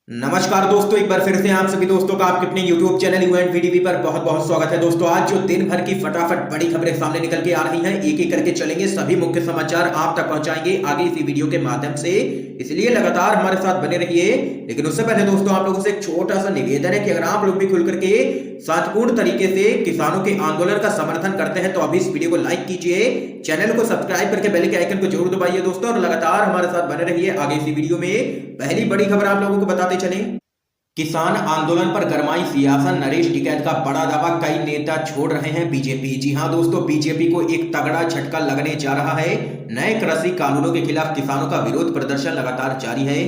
नमस्कार दोस्तों, एक बार फिर से आप सभी दोस्तों का आपके अपने YouTube चैनल यूएनवी टीवी पर बहुत बहुत स्वागत है। दोस्तों, आज जो दिन भर की फटाफट बड़ी खबरें सामने निकल के आ रही हैं, एक एक करके चलेंगे, सभी मुख्य समाचार आप तक पहुंचाएंगे आगे इसी वीडियो के माध्यम से, इसलिए लगातार हमारे साथ बने रहिए। लेकिन उससे पहले दोस्तों, आप लोगों से एक छोटा सा निवेदन है कि अगर आप लोग भी खुल करके शांतिपूर्ण तरीके से किसानों के आंदोलन का समर्थन करते हैं तो अभी इस वीडियो को लाइक कीजिए, चैनल को सब्सक्राइब करके बेल के आइकन को जरूर दबाइए दोस्तों, और लगातार हमारे साथ बने रहिए आगे इसी वीडियो में। पहली बड़ी खबर आप लोगों को बताते चले, किसान आंदोलन पर गरमाई सियासत, नरेश टिकैत का बड़ा दावा, कई नेता छोड़ रहे हैं बीजेपी। जी हां दोस्तों, बीजेपी को एक तगड़ा झटका लगने जा रहा है। नए कृषि कानूनों के खिलाफ किसानों का विरोध प्रदर्शन लगातार जारी है।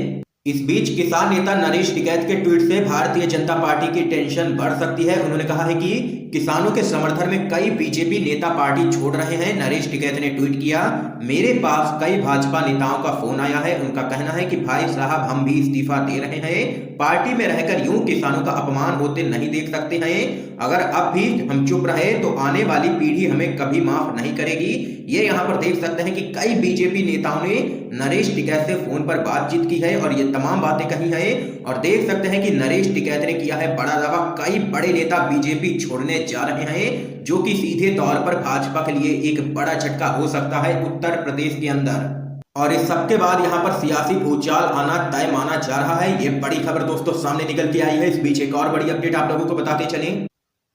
इस बीच किसान नेता नरेश टिकैत के ट्वीट से भारतीय जनता पार्टी की टेंशन बढ़ सकती है। उन्होंने कहा है कि किसानों के समर्थन में कई बीजेपी नेता पार्टी छोड़ रहे हैं। नरेश टिकैत ने ट्वीट किया, मेरे पास कई भाजपा नेताओं का फोन आया है, उनका कहना है कि भाई साहब हम भी इस्तीफा दे रहे हैं, पार्टी में रहकर यूं किसानों का अपमान होते नहीं देख सकते हैं। अगर अब भी हम चुप रहे तो आने वाली पीढ़ी हमें कभी माफ नहीं करेगी। ये यहाँ पर देख सकते हैं कि कई बीजेपी नेताओं ने नरेश टिकैत से फोन पर बातचीत की है और ये तमाम बातें कही हैं, और देख सकते हैं कि नरेश टिकैत ने किया है बड़ा दावा, कई बड़े नेता बीजेपी छोड़ने जा रहे हैं, जो कि सीधे तौर पर भाजपा के लिए एक बड़ा झटका हो सकता है उत्तर प्रदेश के अंदर। और इस सबके बाद यहां पर सियासी भूचाल आना तय माना जा रहा है। ये बड़ी खबर दोस्तों सामने निकल के आई है। इस बीच एक और बड़ी अपडेट आप लोगों को बताते चलें,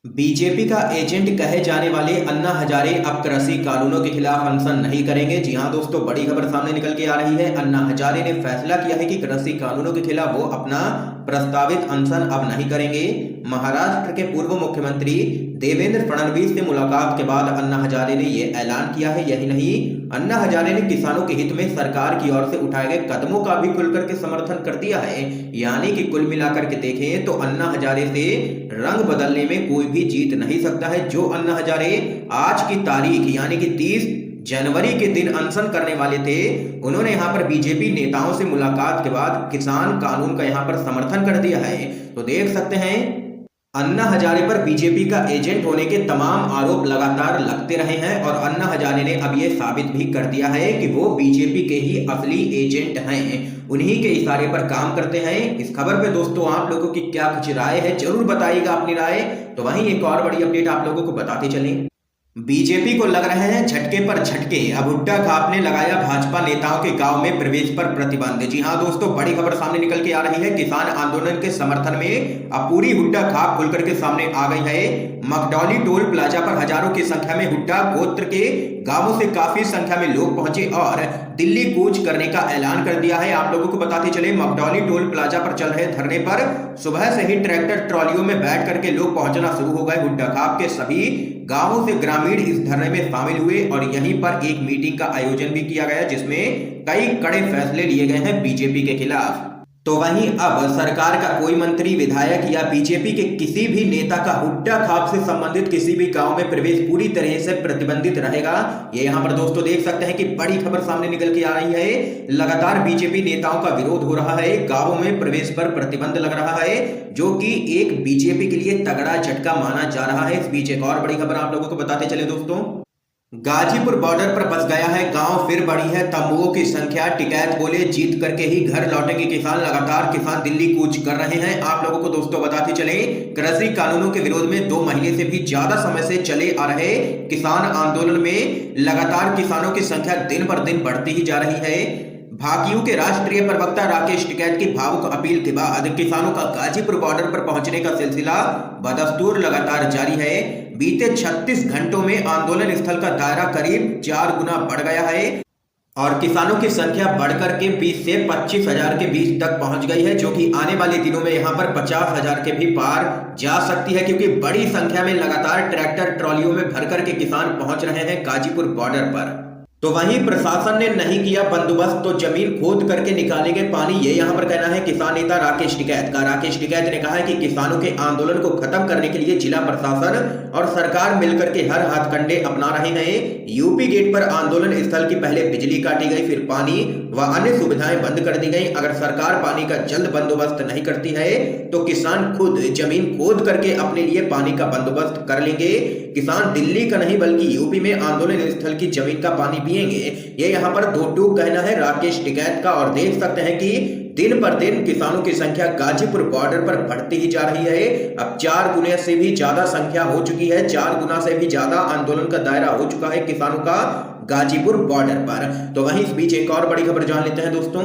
बीजेपी का एजेंट कहे जाने वाले अन्ना हजारे अब कृषि कानूनों के खिलाफ अनशन नहीं करेंगे। जी हां दोस्तों, बड़ी खबर सामने निकल के आ रही है। अन्ना हजारे ने फैसला किया है कि कृषि कानूनों के खिलाफ वो अपना प्रस्तावित अनशन अब नहीं करेंगे। महाराष्ट्र के पूर्व मुख्यमंत्री देवेंद्र फडणवीस से मुलाकात के बाद अन्ना हजारे ने यह ऐलान किया है। यही नहीं, अन्ना हजारे ने किसानों के हित में सरकार की ओर से उठाए गए कदमों का भी खुलकर के समर्थन कर दिया है। यानी कि कुल मिलाकर के देखें तो अन्ना हजारे से रंग बदलने में कोई भी जीत नहीं सकता है। जो अन्ना हजारे आज की तारीख यानी कि 30 जनवरी के दिन अनशन करने वाले थे, उन्होंने यहां पर बीजेपी नेताओं से मुलाकात के बाद किसान कानून का यहां पर समर्थन कर दिया है। तो देख सकते हैं अन्ना हजारे पर बीजेपी का एजेंट होने के तमाम आरोप लगातार लगते रहे हैं, और अन्ना हजारे ने अब यह साबित भी कर दिया है कि वो बीजेपी के ही असली एजेंट हैं, उन्हीं के इशारे पर काम करते हैं। इस खबर पे दोस्तों आप लोगों की क्या कुछ राय है, जरूर बताइएगा अपनी राय। तो वहीं एक और बड़ी अपडेट आप लोगों को बताते चलें, बीजेपी को लग रहे हैं झटके पर झटके, अब हुड्डा खाप ने लगाया भाजपा नेताओं के गांव में प्रवेश पर प्रतिबंध। जी हां दोस्तों, बड़ी खबर सामने निकल के आ रही है। किसान आंदोलन के समर्थन में अब पूरी हुड्डा खाप खुलकर के सामने आ गई है। मकडौली टोल प्लाजा पर हजारों की संख्या में हुड्डा गोत्र के गांवों से काफी संख्या में लोग पहुंचे और दिल्ली कूच करने का ऐलान कर दिया है। आप लोगों को बताते चले, मकडौली टोल प्लाजा पर चल रहे धरने पर सुबह से ही ट्रैक्टर ट्रॉलियों में बैठ करके लोग पहुंचना शुरू हो गए। हुड्डा खाप के सभी गांवों से ग्रामीण इस धरने में शामिल हुए और यहीं पर एक मीटिंग का आयोजन भी किया गया, जिसमें कई कड़े फैसले लिए गए हैं बीजेपी के खिलाफ। तो वहीं अब सरकार का कोई मंत्री, विधायक या बीजेपी के किसी भी नेता का हुड्डा खाप से संबंधित किसी भी गांव में प्रवेश पूरी तरह से प्रतिबंधित रहेगा। ये यहां पर दोस्तों देख सकते हैं कि बड़ी खबर सामने निकल के आ रही है। लगातार बीजेपी नेताओं का विरोध हो रहा है, गांवों में प्रवेश पर प्रतिबंध लग रहा है, जो कि एक बीजेपी के लिए तगड़ा झटका माना जा रहा है। इस बीच एक और बड़ी खबर आप लोगों को बताते चले दोस्तों, गाजीपुर बॉर्डर पर बस गया है गांव, फिर बढ़ी है तंबुओं की संख्या। टिकैत बोले जीत करके ही घर लौटेंगे किसान, लगातार किसान दिल्ली कूच कर रहे हैं। आप लोगों को दोस्तों बताते चले, कृषि कानूनों के विरोध में 2 महीने से भी ज्यादा समय से चले आ रहे किसान आंदोलन में लगातार किसानों की संख्या दिन पर दिन बढ़ती ही जा रही है। भाकियू के राष्ट्रीय प्रवक्ता राकेश टिकैत की भावुक अपील के बाद किसानों का गाजीपुर बॉर्डर पर पहुंचने का सिलसिला बदस्तूर लगातार जारी है। बीते 36 घंटों में आंदोलन स्थल का दायरा करीब 4 गुना बढ़ गया है और किसानों की संख्या बढ़कर के 20 से 25 हजार के बीच तक पहुंच गई है, जो कि आने वाले दिनों में यहां पर 50 हजार के भी पार जा सकती है, क्योंकि बड़ी संख्या में लगातार ट्रैक्टर ट्रॉलियों में भरकर के किसान पहुंच रहे हैं गाजीपुर बॉर्डर पर। तो वहीं प्रशासन ने नहीं किया बंदोबस्त तो जमीन खोद करके निकालेंगे पानी, ये यहां पर कहना है किसान नेता राकेश टिकैत का। राकेश टिकैत ने कहा है कि किसानों के आंदोलन को खत्म करने के लिए जिला प्रशासन और सरकार मिलकर के हर हथकंडे अपना रहे हैं। यूपी गेट पर आंदोलन स्थल की पहले बिजली काटी गई, फिर पानी व अन्य सुविधाएं बंद कर दी गई। अगर सरकार पानी का जल्द बंदोबस्त नहीं करती है तो किसान खुद जमीन खोद करके अपने लिए पानी का बंदोबस्त कर लेंगे। किसान दिल्ली का नहीं बल्कि यूपी में आंदोलन स्थल की जमीन का पानी पिएंगे, ये यहाँ पर दो टूक कहना है राकेश टिकैत का। और देख सकते हैं कि दिन पर दिन किसानों की संख्या गाजीपुर बॉर्डर पर बढ़ती ही जा रही है। अब 4 गुने से भी ज्यादा संख्या हो चुकी है, 4 गुना से भी ज्यादा आंदोलन का दायरा हो चुका है किसानों का गाजीपुर बॉर्डर पर। तो वहीं इस बीच एक और बड़ी खबर जान लेते हैं दोस्तों।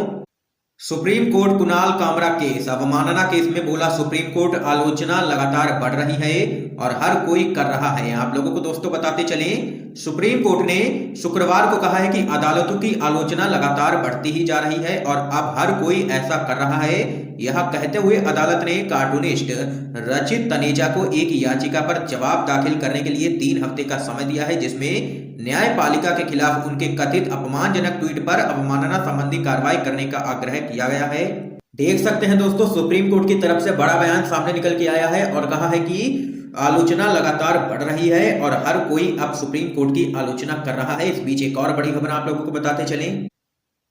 Supreme court Kunal Kamra case, अवमानना केस में बोला सुप्रीम कोर्ट, आलोचना लगातार बढ़ रही है और हर कोई कर रहा है। आप लोगों को दोस्तों बताते चलें, सुप्रीम कोर्ट ने शुक्रवार को कहा है कि अदालतों की आलोचना लगातार बढ़ती ही जा रही है और अब हर कोई ऐसा कर रहा है। यह कहते हुए अदालत ने कार्टूनिस्ट रचित तनेजा को एक याचिका पर जवाब दाखिल करने के लिए 3 हफ्ते का समय दिया है, जिसमें न्यायपालिका के खिलाफ उनके कथित अपमानजनक ट्वीट पर अवमानना संबंधी कार्रवाई करने का आग्रह किया गया है। देख सकते हैं दोस्तों, सुप्रीम कोर्ट की तरफ से बड़ा बयान सामने निकल के आया है और कहा है कि आलोचना लगातार बढ़ रही है और हर कोई अब सुप्रीम कोर्ट की आलोचना कर रहा है। इस बीच एक और बड़ी खबर आप लोगों को बताते चलें।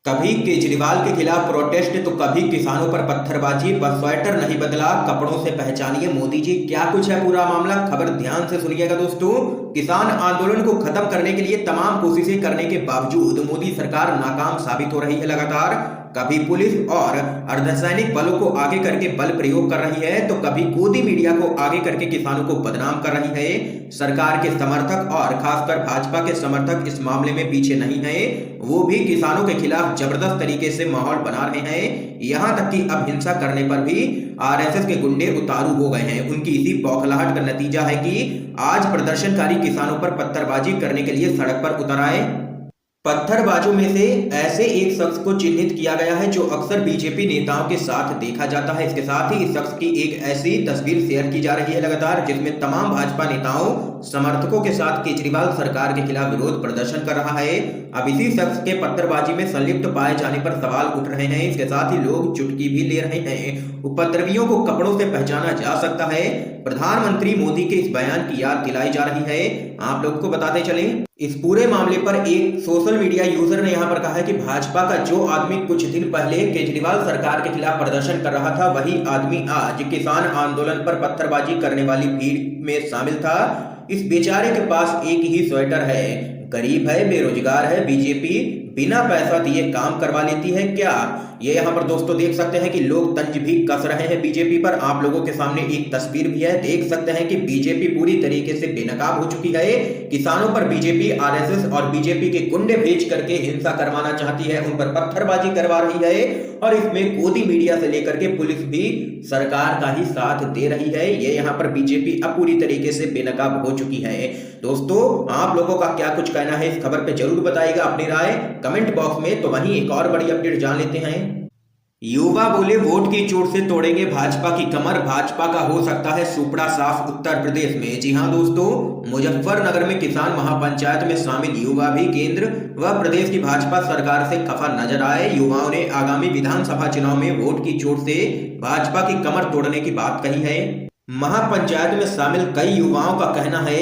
कभी केजरीवाल के खिलाफ प्रोटेस्ट तो कभी किसानों पर पत्थरबाजी, बस स्वेटर नहीं बदला, कपड़ों से पहचानिए मोदी जी। क्या कुछ है पूरा मामला, खबर ध्यान से सुनिएगा दोस्तों। किसान आंदोलन को खत्म करने के लिए तमाम कोशिशें करने के बावजूद मोदी सरकार नाकाम साबित हो रही है। लगातार कभी पुलिस और अर्धसैनिक बलों को आगे करके बल प्रयोग कर रही है, तो कभी गोदी मीडिया को आगे करके किसानों को बदनाम कर रही है। सरकार के समर्थक और खासकर भाजपा के समर्थक इस मामले में पीछे नहीं है, वो भी किसानों के खिलाफ जबरदस्त तरीके से माहौल बना रहे हैं। यहां तक कि अब हिंसा करने पर भी आरएसएस के गुंडे उतारू हो गए हैं। उनकी इसी बौखलाहट का नतीजा है कि आज प्रदर्शनकारी किसानों पर पत्थरबाजी करने के लिए सड़क पर उतर आए। पत्थरबाजों में से ऐसे एक शख्स को चिन्हित किया गया है जो अक्सर बीजेपी नेताओं के साथ देखा जाता है। इसके साथ ही इस शख्स की एक ऐसी तस्वीर शेयर की जा रही है लगातार, जिसमें तमाम भाजपा नेताओं समर्थकों के साथ केजरीवाल सरकार के खिलाफ विरोध प्रदर्शन कर रहा है। अब इसी शख्स के पत्थरबाजी में संलिप्त पाए जाने पर सवाल उठ रहे हैं। इसके साथ ही लोग चुटकी भी ले रहे हैं। उपद्रवियों को कपड़ों से पहचाना जा सकता है। प्रधानमंत्री मोदी के इस बयान की याद दिलाई जा रही है। आप लोगों को बताते चलें, इस पूरे मामले पर एक सोशल मीडिया यूजर ने यहां पर कहा है कि भाजपा का जो आदमी कुछ दिन पहले केजरीवाल सरकार के खिलाफ प्रदर्शन कर रहा था, वही आदमी आज किसान आंदोलन पर पत्थरबाजी करने वाली भीड़ में शामिल था। इस बेचारे के पास एक ही स्वेटर है, गरीब है, बेरोजगार है, बीजेपी बिना पैसा दिए काम करवा लेती है क्या? ये यहाँ पर दोस्तों देख सकते हैं कि लोग तंज भी कस रहे हैं बीजेपी पर। आप लोगों के सामने एक तस्वीर भी है, देख सकते हैं कि बीजेपी पूरी तरीके से बेनकाब हो चुकी है। किसानों पर बीजेपी, आरएसएस और बीजेपी के गुंडे भेज करके हिंसा करवाना चाहती है, उन पर पत्थरबाजी करवा रही है और इसमें गोदी मीडिया से लेकर के पुलिस भी सरकार का ही साथ दे रही है। ये यहाँ पर बीजेपी अब पूरी तरीके से बेनकाब हो चुकी है। दोस्तों, आप लोगों का क्या कुछ कहना है इस खबर पे जरूर बताइएगा अपनी राय कमेंट बॉक्स में। तो वहीं एक और बड़ी अपडेट जान लेते हैं। युवा बोले वोट की चोट से तोड़ेंगे भाजपा की कमर, भाजपा का हो सकता है सुपड़ा साफ उत्तर प्रदेश में। जी हां दोस्तों, मुजफ्फरनगर में किसान महापंचायत में शामिल युवा भी केंद्र व प्रदेश की भाजपा सरकार से खफा नजर आए। युवाओं ने आगामी विधानसभा चुनाव में वोट की चोट से भाजपा की कमर तोड़ने की बात कही है। महापंचायत में शामिल कई युवाओं का कहना है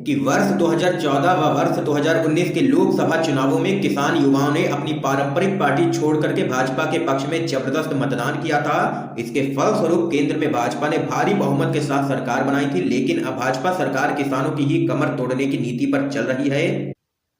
कि वर्ष 2014 व वर्ष 2019 के लोकसभा चुनावों में किसान युवाओं ने अपनी पारंपरिक पार्टी छोड़ करके भाजपा के पक्ष में जबरदस्त मतदान किया था। इसके फलस्वरूप केंद्र में भाजपा ने भारी बहुमत के साथ सरकार बनाई थी, लेकिन अब भाजपा सरकार किसानों की ही कमर तोड़ने की नीति पर चल रही है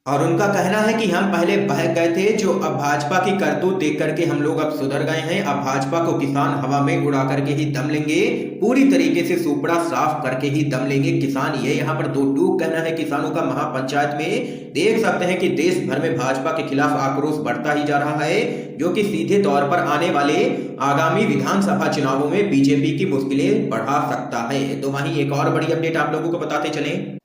और उनका कहना है कि हम पहले बह गए थे, जो अब भाजपा की करतूत देख करके हम लोग अब सुधर गए हैं। अब भाजपा को किसान हवा में उड़ा करके ही दम लेंगे, पूरी तरीके से सुपड़ा साफ करके ही दम लेंगे किसान। ये यहाँ पर दो टूक कहना है किसानों का। महापंचायत में देख सकते हैं कि देश भर में भाजपा के खिलाफ आक्रोश बढ़ता ही जा रहा है, जो कि सीधे तौर पर आने वाले आगामी विधानसभा चुनावों में बीजेपी की मुश्किलें बढ़ा सकता है। तो वहीं एक और बड़ी अपडेट आप लोगों को बताते चलें।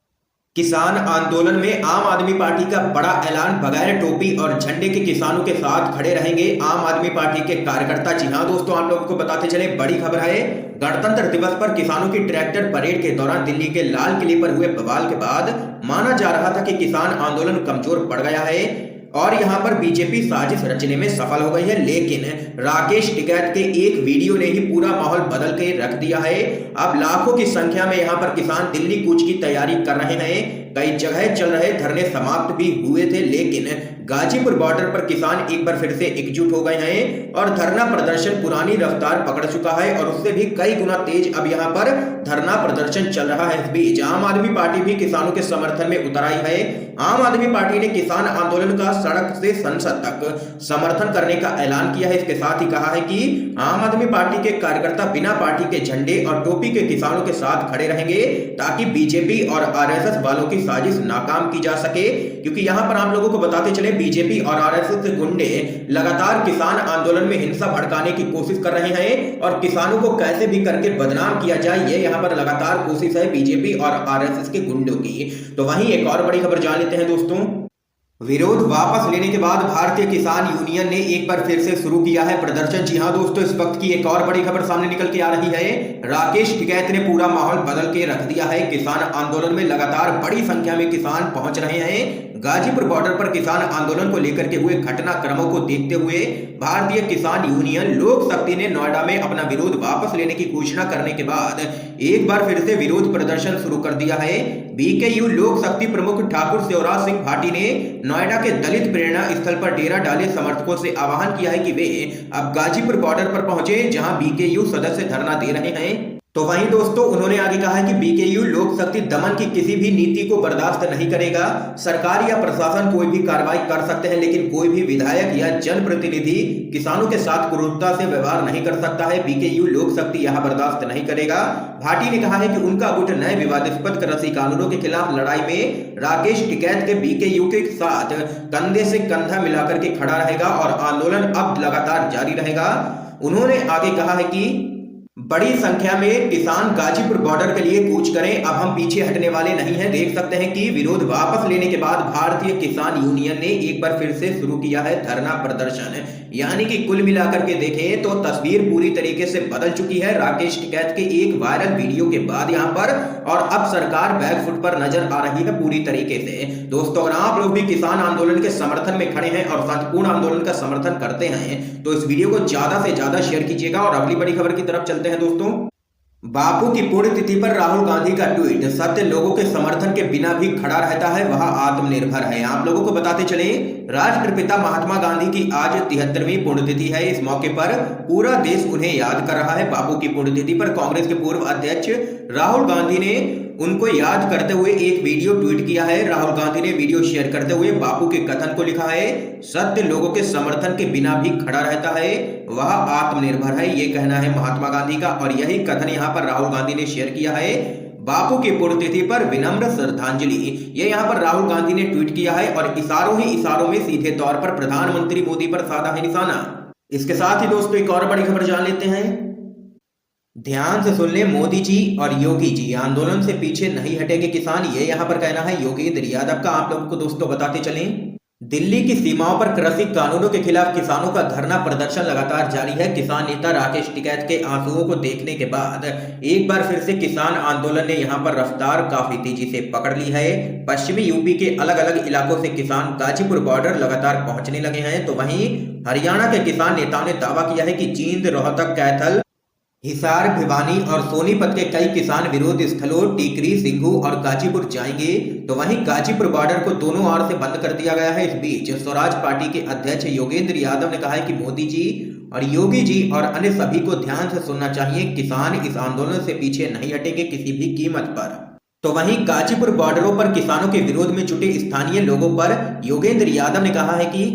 किसान आंदोलन में आम आदमी पार्टी का बड़ा ऐलान, बगैर टोपी और झंडे के किसानों के साथ खड़े रहेंगे आम आदमी पार्टी के कार्यकर्ता। जी हां दोस्तों, आप लोगों को बताते चले, बड़ी खबर है। गणतंत्र दिवस पर किसानों की ट्रैक्टर परेड के दौरान दिल्ली के लाल किले पर हुए बवाल के बाद माना जा रहा था कि किसान आंदोलन कमजोर पड़ गया है और यहां पर बीजेपी साजिश रचने में सफल हो गई है। लेकिन राकेश टिकैत के एक वीडियो ने ही पूरा माहौल बदल के रख दिया है। अब लाखों की संख्या में यहां पर किसान दिल्ली कूच की तैयारी कर रहे हैं। कई जगह चल रहे धरने समाप्त भी हुए थे, लेकिन गाजीपुर बॉर्डर पर किसान एक बार फिर से एकजुट हो गए हैं और धरना प्रदर्शन पुरानी रफ्तार पकड़ चुका है और उससे भी कई गुना तेज अब यहाँ पर धरना प्रदर्शन चल रहा है। इस बीच आम आदमी पार्टी भी किसानों के समर्थन में उतर आई है। आम आदमी पार्टी ने किसान आंदोलन का सड़क से संसद तक समर्थन करने का ऐलान किया है। इसके साथ ही कहा है कि आम आदमी पार्टी के कार्यकर्ता बिना पार्टी के झंडे और टोपी के किसानों के साथ खड़े रहेंगे ताकि बीजेपी और आरएसएस वालों की साजिश नाकाम की जा सके। क्योंकि यहाँ पर आप लोगों को बताते चले, बीजेपी और आरएसएस के गुंडे लगातार किसान आंदोलन में हिंसा भड़काने की कोशिश कर रहे हैं और किसानों को कैसे भी करके बदनाम किया जाए, ये यहाँ पर लगातार कोशिश है बीजेपी और आरएसएस के गुंडों की। तो वहीं एक और बड़ी खबर जान लेते हैं दोस्तों। विरोध वापस लेने के बाद भारतीय किसान यूनियन ने एक बार फिर से शुरू किया है प्रदर्शन। जी हां दोस्तों, इस वक्त की एक और बड़ी खबर सामने निकल के आ रही है। राकेश टिकैत ने पूरा माहौल बदल के रख दिया है। किसान आंदोलन में लगातार बड़ी संख्या में किसान पहुंच रहे हैं। गाजीपुर बॉर्डर पर किसान आंदोलन को लेकर के हुए घटनाक्रमों को देखते हुए भारतीय किसान यूनियन लोक शक्ति ने नोएडा में अपना विरोध वापस लेने की घोषणा करने के बाद एक बार फिर से विरोध प्रदर्शन शुरू कर दिया है। बीकेयू लोक शक्ति प्रमुख ठाकुर शिवराज सिंह भाटी ने नोएडा के दलित प्रेरणा स्थल पर डेरा डाले समर्थकों से आह्वान किया है कि वे अब गाजीपुर बॉर्डर पर पहुंचे, जहां बीकेयू सदस्य धरना दे रहे हैं। तो वहीं दोस्तों उन्होंने आगे कहा है कि बीकेयू लोक शक्ति दमन की किसी भी नीति को बर्दाश्त नहीं करेगा। सरकार या प्रशासन कोई भी कार्रवाई कर सकते हैं, लेकिन कोई भी विधायक या जनप्रतिनिधि किसानों के साथ क्रूरता से व्यवहार नहीं कर सकता है। बीकेयू लोक शक्ति यह बर्दाश्त नहीं करेगा। भाटी ने कहा है कि उनका गुट नए विवादास्पद कृषि कानूनों के खिलाफ लड़ाई में राकेश टिकैत के बीकेयू के साथ कंधे से कंधा मिलाकर के खड़ा रहेगा और आंदोलन अब लगातार जारी रहेगा। उन्होंने आगे कहा है कि बड़ी संख्या में किसान गाजीपुर बॉर्डर के लिए कूच करें, अब हम पीछे हटने वाले नहीं हैं। देख सकते हैं कि विरोध वापस लेने के बाद भारतीय किसान यूनियन ने एक बार फिर से शुरू किया है धरना प्रदर्शन। यानी कि कुल मिलाकर के देखें तो तस्वीर पूरी तरीके से बदल चुकी है राकेश टिकैत के एक वायरल वीडियो के बाद यहाँ पर, और अब सरकार बैकफुट पर नजर आ रही है पूरी तरीके से। दोस्तों अगर आप लोग भी किसान आंदोलन के समर्थन में खड़े हैं और शांतिपूर्ण आंदोलन का समर्थन करते हैं तो इस वीडियो को ज्यादा से ज्यादा शेयर कीजिएगा। और अगली बड़ी खबर की तरफ चलते हैं दोस्तों। बापू की पुण्यतिथि पर राहुल गांधी का ट्वीट, सत्य लोगों के समर्थन के बिना भी खड़ा रहता है, वह आत्मनिर्भर है। आप लोगों को बताते चले, राष्ट्रपिता महात्मा गांधी की आज 73वीं पुण्यतिथि है। इस मौके पर पूरा देश उन्हें याद कर रहा है। बापू की पुण्यतिथि पर कांग्रेस के पूर्व अध्यक्ष राहुल गांधी ने उनको याद करते हुए एक वीडियो ट्वीट किया है। राहुल गांधी ने वीडियो शेयर करते हुए बापू के कथन को लिखा है, सत्य लोगों के समर्थन के बिना भी खड़ा रहता है, वह आत्मनिर्भर है। ये कहना है महात्मा गांधी का और यही कथन यहाँ पर राहुल गांधी ने शेयर किया है। बापू की पुण्यतिथि पर विनम्र श्रद्धांजलि, ये यहाँ पर राहुल गांधी ने ट्वीट किया है और इशारों ही इशारों में सीधे तौर पर प्रधानमंत्री मोदी पर साधा है निशाना। इसके साथ ही दोस्तों एक और बड़ी खबर जान लेते हैं। ध्यान से सुन ले, मोदी जी और योगी जी आंदोलन से पीछे नहीं हटेंगे किसान, ये यहाँ पर कहना है योगेंद्र यादव का। आप लोगों को दोस्तों बताते चलें, दिल्ली की सीमाओं पर कृषि कानूनों के खिलाफ किसानों का धरना प्रदर्शन लगातार जारी है। किसान नेता राकेश टिकैत के आंसुओं को देखने के बाद एक बार फिर से किसान आंदोलन ने यहां पर रफ्तार काफी तेजी से पकड़ ली है। पश्चिमी यूपी के अलग अलग इलाकों से किसान गाजीपुर बॉर्डर लगातार पहुंचने लगे हैं। तो वहीं हरियाणा के किसान नेताओं ने दावा किया है कि जींद, रोहतक, कैथल, हिसार, भिवानी और सोनीपत के कई किसान विरोध स्थलों टिकरी, सिंघू और गाजीपुर जाएंगे। तो वहीं गाजीपुर बॉर्डर को दोनों ओर से बंद कर दिया गया है। इस बीच स्वराज पार्टी के अध्यक्ष योगेंद्र यादव ने कहा है कि मोदी जी और योगी जी और अन्य सभी को ध्यान से सुनना चाहिए, किसान इस आंदोलन से पीछे नहीं हटेंगे किसी भी कीमत पर। तो वहीं गाजीपुर बॉर्डरों पर किसानों के विरोध में जुटे स्थानीय लोगों पर योगेंद्र यादव ने कहा है कि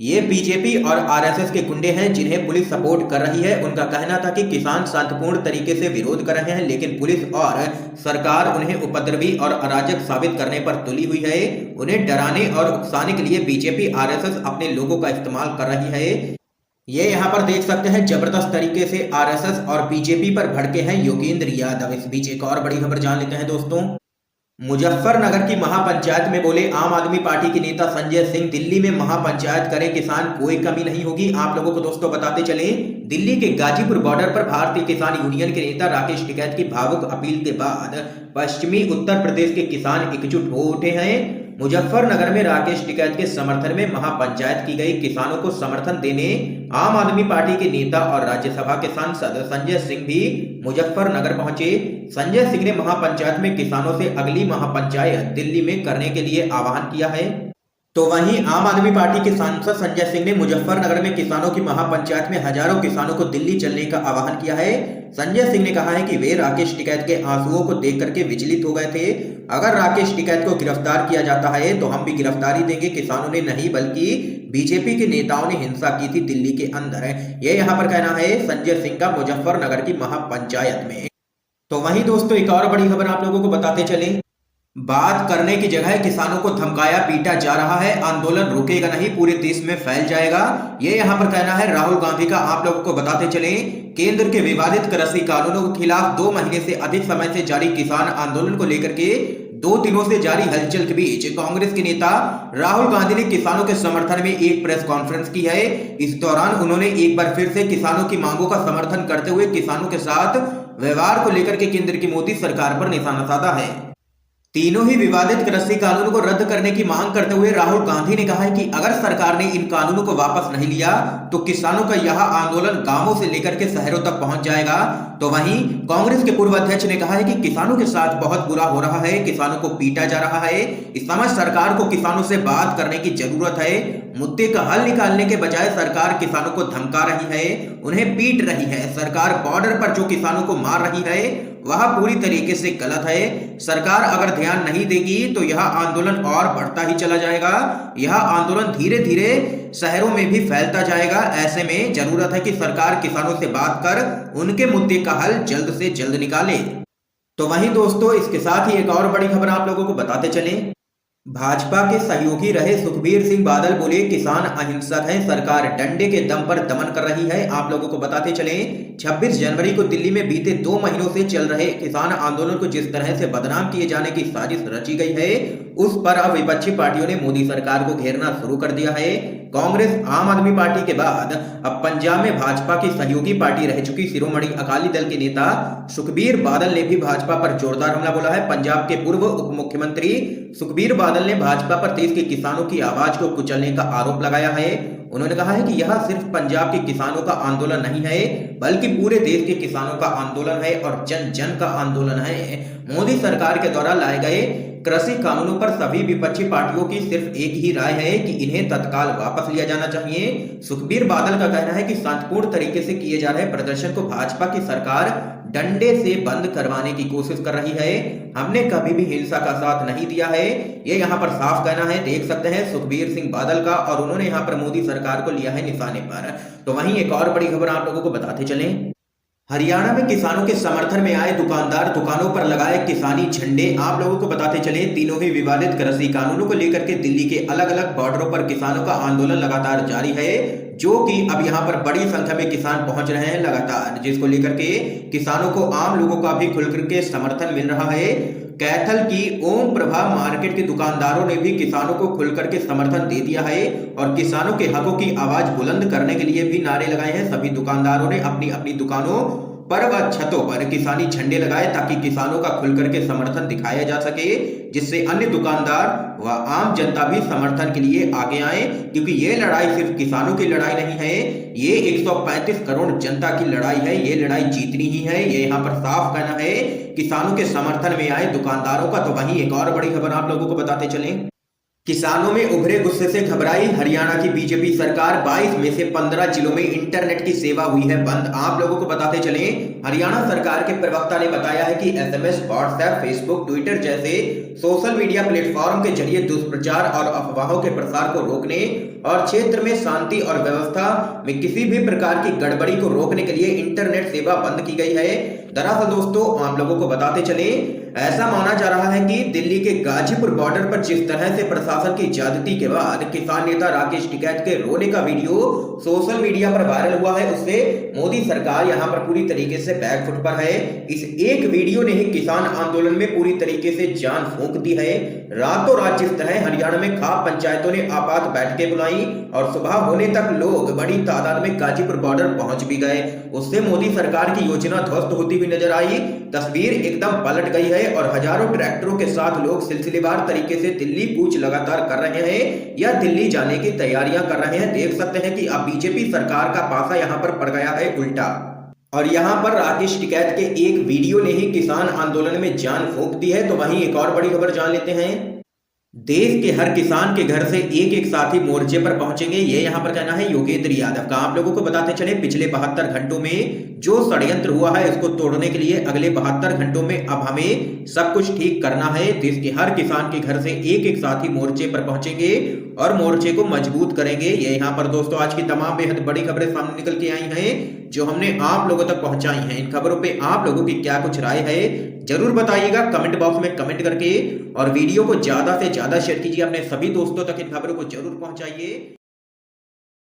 ये बीजेपी और आरएसएस के गुंडे हैं जिन्हें पुलिस सपोर्ट कर रही है। उनका कहना था कि किसान शांतिपूर्ण तरीके से विरोध कर रहे हैं, लेकिन पुलिस और सरकार उन्हें उपद्रवी और अराजक साबित करने पर तुली हुई है। उन्हें डराने और उकसाने के लिए बीजेपी आरएसएस अपने लोगों का इस्तेमाल कर रही है। ये यहाँ पर देख सकते हैं जबरदस्त तरीके से आरएसएस और बीजेपी पर भड़के हैं योगेंद्र यादव। इस बीच एक और बड़ी खबर जान लेते हैं दोस्तों। मुजफ्फरनगर की महापंचायत में बोले आम आदमी पार्टी के नेता संजय सिंह, दिल्ली में महापंचायत करें किसान, कोई कमी नहीं होगी। आप लोगों को दोस्तों बताते चले, दिल्ली के गाजीपुर बॉर्डर पर भारतीय किसान यूनियन के नेता राकेश टिकैत की भावुक अपील के बाद पश्चिमी उत्तर प्रदेश के किसान एकजुट हो उठे हैं। मुजफ्फरनगर में राकेश टिकैत के समर्थन में महापंचायत की गई। किसानों को समर्थन देने आम आदमी पार्टी के नेता और राज्यसभा के सांसद संजय सिंह भी मुजफ्फरनगर पहुंचे। संजय सिंह ने महापंचायत में किसानों से अगली महापंचायत दिल्ली में करने के लिए आह्वान किया है। तो वहीं आम आदमी पार्टी के सांसद संजय सिंह ने मुजफ्फरनगर में किसानों की महापंचायत में हजारों किसानों को दिल्ली चलने का आह्वान किया है। संजय सिंह ने कहा है कि वे राकेश टिकैत के आंसुओं को देख करके विचलित हो गए थे। अगर राकेश टिकैत को गिरफ्तार किया जाता है तो हम भी गिरफ्तारी देंगे। किसानों ने नहीं बल्कि बीजेपी के नेताओं ने हिंसा की थी दिल्ली के अंदर। ये यहाँ पर कहना है संजय सिंह का मुजफ्फरनगर की महापंचायत में। तो वहीं दोस्तों एक और बड़ी खबर आप लोगों को बताते चले। बात करने की जगह किसानों को धमकाया पीटा जा रहा है, आंदोलन रुकेगा नहीं, पूरे देश में फैल जाएगा। ये यहाँ पर कहना है राहुल गांधी का। आप लोगों को बताते चले केंद्र के विवादित कृषि कानूनों के खिलाफ 2 महीने से अधिक समय से जारी किसान आंदोलन को लेकर के 2 दिनों से जारी हलचल के बीच कांग्रेस के नेता राहुल गांधी ने किसानों के समर्थन में एक प्रेस कॉन्फ्रेंस की है। इस दौरान उन्होंने एक बार फिर से किसानों की मांगों का समर्थन करते हुए किसानों के साथ व्यवहार को लेकर के केंद्र की मोदी सरकार पर निशाना साधा है। तीनों ही विवादित कृषि कानूनों को रद्द करने की मांग करते हुए राहुल गांधी ने कहा है कि अगर सरकार ने इन कानूनों को वापस नहीं लिया तो किसानों का यह आंदोलन गांवों से लेकर के शहरों तक पहुंच जाएगा। तो वहीं कांग्रेस के पूर्व अध्यक्ष ने कहा है कि किसानों के साथ बहुत बुरा हो रहा है, किसानों को पीटा जा रहा है। इस समय सरकार को किसानों से बात करने की जरूरत है। मुद्दे का हल निकालने के बजाय सरकार किसानों को धमका रही है, उन्हें पीट रही है। सरकार बॉर्डर पर जो किसानों को मार रही है वह पूरी तरीके से गलत है। सरकार अगर ध्यान नहीं देगी तो यह आंदोलन और बढ़ता ही चला जाएगा। यह आंदोलन धीरे धीरे शहरों में भी फैलता जाएगा। ऐसे में जरूरत है कि सरकार किसानों से बात कर उनके मुद्दे का हल जल्द से जल्द निकाले। तो वहीं दोस्तों इसके साथ ही एक और बड़ी खबर आप लोगों को बताते चले। भाजपा के सहयोगी रहे सुखबीर सिंह बादल बोले किसान अहिंसक हैं, सरकार डंडे के दम पर दमन कर रही है। आप लोगों को बताते चले 26 जनवरी को दिल्ली में बीते 2 महीनों से चल रहे किसान आंदोलन को जिस तरह से बदनाम किए जाने की साजिश रची गई है उस पर अब विपक्षी पार्टियों ने मोदी सरकार को घेरना शुरू कर दिया है। कांग्रेस आम आदमी पार्टी के बाद अब पंजाब में भाजपा की सहयोगी पार्टी रह चुकी शिरोमणि अकाली दल के नेता सुखबीर बादल ने भी भाजपा पर जोरदार हमला बोला है। पंजाब के पूर्व उप मुख्यमंत्री सुखबीर बादल ने भाजपा पर देश के किसानों की आवाज को कुचलने का आरोप लगाया है। उन्होंने कहा है कि यह सिर्फ पंजाब के किसानों का आंदोलन नहीं है बल्कि पूरे देश के किसानों का आंदोलन है और जन जन का आंदोलन है। मोदी सरकार के द्वारा लाए गए कृषि कानूनों पर सभी विपक्षी पार्टियों की सिर्फ एक ही राय है कि इन्हें तत्काल वापस लिया जाना चाहिए। सुखबीर बादल का कहना है कि शांतिपूर्ण तरीके से किए जा रहे प्रदर्शन को भाजपा की सरकार डंडे से बंद करवाने की कोशिश कर रही है। हमने कभी भी हिंसा का साथ नहीं दिया है, ये यहाँ पर साफ कहना है। देख सकते हैं सुखबीर सिंह बादल का, और उन्होंने यहाँ पर मोदी सरकार को लिया है निशाने पर। तो वहीं एक और बड़ी खबर आप लोगों को बताते चले। हरियाणा में किसानों के समर्थन में आए दुकानदार दुकानों पर लगाए किसानी झंडे। आप लोगों को बताते चले तीनों ही विवादित कृषि कानूनों को लेकर के दिल्ली के अलग अलग बॉर्डरों पर किसानों का आंदोलन लगातार जारी है, जो कि अब यहाँ पर बड़ी संख्या में किसान पहुंच रहे हैं लगातार, जिसको लेकर के किसानों को आम लोगों का भी खुलकर के समर्थन मिल रहा है। कैथल की ओम प्रभा मार्केट के दुकानदारों ने भी किसानों को खुलकर के समर्थन दे दिया है और किसानों के हकों की आवाज बुलंद करने के लिए भी नारे लगाए हैं। सभी दुकानदारों ने अपनी अपनी दुकानों पर व छतों पर किसानी झंडे लगाए ताकि किसानों का खुलकर के समर्थन दिखाया जा सके, जिससे अन्य दुकानदार व आम जनता भी समर्थन के लिए आगे आए, क्योंकि ये लड़ाई सिर्फ किसानों की लड़ाई नहीं है, ये 135 करोड़ जनता की लड़ाई है। ये लड़ाई जीतनी ही है, ये यहाँ पर साफ कहना है किसानों के समर्थन में आए दुकानदारों का। तो वहीं एक और बड़ी खबर आप लोगों को बताते चलें। किसानों में उभरे गुस्से से घबराई हरियाणा की बीजेपी सरकार। 22 में से 15 जिलों में इंटरनेट की सेवा हुई है बंद। आप लोगों को बताते चले हरियाणा सरकार के प्रवक्ता ने बताया है कि एसएमएस, व्हाट्सएप, फेसबुक, ट्विटर जैसे सोशल मीडिया प्लेटफॉर्म के जरिए दुष्प्रचार और अफवाहों के प्रसार को रोकने और क्षेत्र में शांति और व्यवस्था में किसी भी प्रकार की गड़बड़ी को रोकने के लिए इंटरनेट सेवा बंद की गई है। दरअसल दोस्तों आप लोगों को बताते चले ऐसा माना जा रहा है कि दिल्ली के गाजीपुर बॉर्डर पर जिस तरह से प्रशासन की ज्यादती के बाद किसान नेता राकेश टिकैत के रोने का वीडियो सोशल मीडिया पर वायरल हुआ है, उससे मोदी सरकार यहां पर पूरी तरीके से बैकफुट पर है। इस एक वीडियो ने ही किसान आंदोलन में पूरी तरीके से जान फूंक दी है। रातों रात जिस तरह हरियाणा में खाप पंचायतों ने आपात बैठकें बुलाई और सुबह होने तक लोग बड़ी तादाद में गाजीपुर बॉर्डर पहुंच भी गए उससे मोदी सरकार की योजना ध्वस्त होती हुई नजर आई। तस्वीर एकदम पलट गई है और हजारों ट्रैक्टरों के साथ लोग सिलसिलेवार तरीके से दिल्ली कूच लगातार कर रहे हैं या दिल्ली जाने की तैयारियां कर रहे हैं। देख सकते हैं कि अब बीजेपी सरकार का पासा यहां पर पड़ गया है उल्टा। और यहां पर राकेश टिकैत के एक वीडियो ने ही किसान आंदोलन में जान फूंक दी है। तो वहीं एक और बड़ी खबर जान लेते हैं। देश के हर किसान के घर से एक एक साथी मोर्चे पर पहुंचेंगे, ये यहां पर कहना है योगेंद्र यादव का। आप लोगों को बताते चले पिछले 72 घंटों में जो षड्यंत्र हुआ है इसको तोड़ने के लिए अगले 72 घंटों में अब हमें सब कुछ ठीक करना है। देश के हर किसान के घर से एक एक साथी मोर्चे पर पहुंचेंगे और मोर्चे को मजबूत करेंगे। ये यहाँ पर दोस्तों आज की तमाम बेहद बड़ी खबरें सामने निकल के आई हैं जो हमने आप लोगों तक पहुंचाई हैं। इन खबरों पे आप लोगों की क्या कुछ राय है जरूर बताइएगा कमेंट बॉक्स में कमेंट करके, और वीडियो को ज्यादा से ज्यादा शेयर कीजिए अपने सभी दोस्तों तक। इन खबरों को जरूर पहुंचाइए।